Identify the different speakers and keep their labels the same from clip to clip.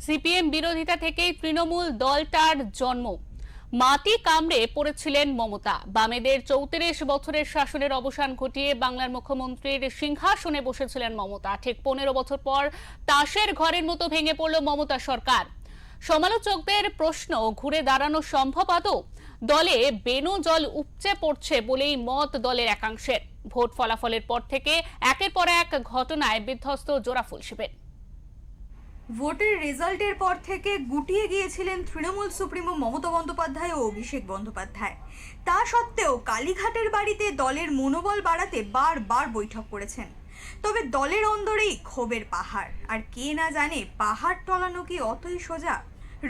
Speaker 1: CPM বিরোধিতা থেকেই তৃণমূল দলটার জন্ম। মাটি কামড়ে পড়েছিলেন মমতা। বামেদের 34 বছরের শাসনের অবসান ঘটিয়ে বাংলার মুখ্যমন্ত্রীর সিংহাসনে বসেছিলেন মমতা। ঠিক 15 বছর পর তাসের ঘরের মতো ভেঙে পড়ল মমতা সরকার। সমালোচকদের প্রশ্ন, ঘুরে দাঁড়ানো সম্ভব আদৌ? দলে বেনো জল উপচে পড়ছে বলেই মত দলের একাংশের। ভোট ফলাফলের পর থেকে একের পর এক ঘটনায় বিধ্বস্ত জোড়াফুল শিবির।
Speaker 2: ভোটের রেজাল্টের পর থেকে গুটিয়ে গিয়েছিলেন তৃণমূল সুপ্রিমো মমতা বন্দ্যোপাধ্যায় ও অভিষেক বন্দ্যোপাধ্যায়। তা সত্ত্বেও কালীঘাটের বাড়িতে দলের মনোবল বাড়াতে বারবার বৈঠক করেছেন। তবে দলের অন্দরেই ক্ষোভের পাহাড়, আর কে না জানে পাহাড় টলানো কি অতই সোজা।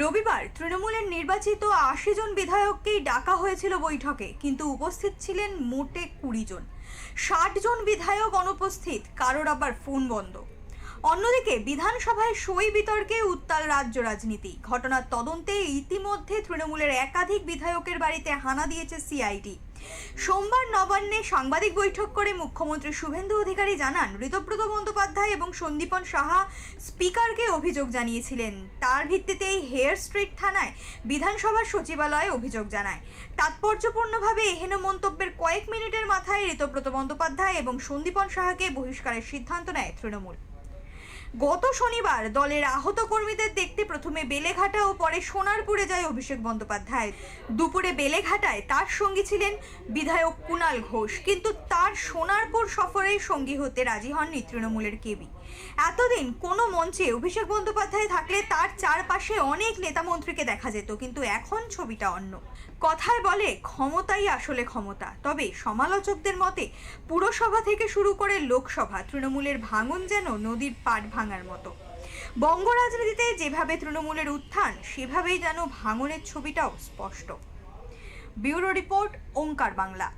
Speaker 2: রবিবার তৃণমূলের নির্বাচিত 80 জন বিধায়ককেই ডাকা হয়েছিল বৈঠকে, কিন্তু উপস্থিত ছিলেন মোটে 20 জন। 60 জন বিধায়ক অনুপস্থিত, কারোর আবার ফোন বন্ধ। অন্যদিকে বিধানসভায় সই বিতর্কে উত্তাল রাজ্য রাজনীতি। ঘটনার তদন্তে ইতিমধ্যে তৃণমূলের একাধিক বিধায়কের বাড়িতে হানা দিয়েছে সিআইডি। সোমবার নবান্নে সাংবাদিক বৈঠক করে মুখ্যমন্ত্রী শুভেন্দু অধিকারী জানান, ঋতব্রত বন্দ্যোপাধ্যায় এবং সন্দীপন সাহা স্পিকারকে অভিযোগ জানিয়েছিলেন। তার ভিত্তিতেই হেয়ার স্ট্রিট থানায় বিধানসভার সচিবালয়ে অভিযোগ জানায়। তাৎপর্যপূর্ণভাবে এহেন মন্তব্যের কয়েক মিনিটের মাথায় ঋতব্রত বন্দ্যোপাধ্যায় এবং সন্দীপন সাহাকে বহিষ্কারের সিদ্ধান্ত নেয় তৃণমূল। গত শনিবার দলের আহত কর্মীদের দেখতে প্রথমে বেলেঘাটা ও পরে সোনারপুরে যায় অভিষেক বন্দ্যোপাধ্যায়। দুপুরে বেলেঘাটায় তার সঙ্গী ছিলেন বিধায়ক কুণাল ঘোষ, কিন্তু তার সোনারপুর সফরেই সঙ্গী হতে রাজি হননি তৃণমূলের কেবি। এতদিন কোনো মঞ্চে অভিষেক বন্দ্যোপাধ্যায় থাকলে তার চারপাশে অনেক নেতা মন্ত্রীকে দেখা যেত, কিন্তু এখন ছবিটা অন্য। কথায় বলে ক্ষমতাই আসলে ক্ষমতা। তবে সমালোচকদের মতে পুরসভা থেকে শুরু করে লোকসভা, তৃণমূলের ভাঙন যেন নদীর পাট ভাঙার মতো। বঙ্গ রাজনীতিতে যেভাবে তৃণমূলের উত্থান, সেভাবেই যেন ভাঙনের ছবিটাও স্পষ্ট। ব্যুরো রিপোর্ট, ওঙ্কার বাংলা।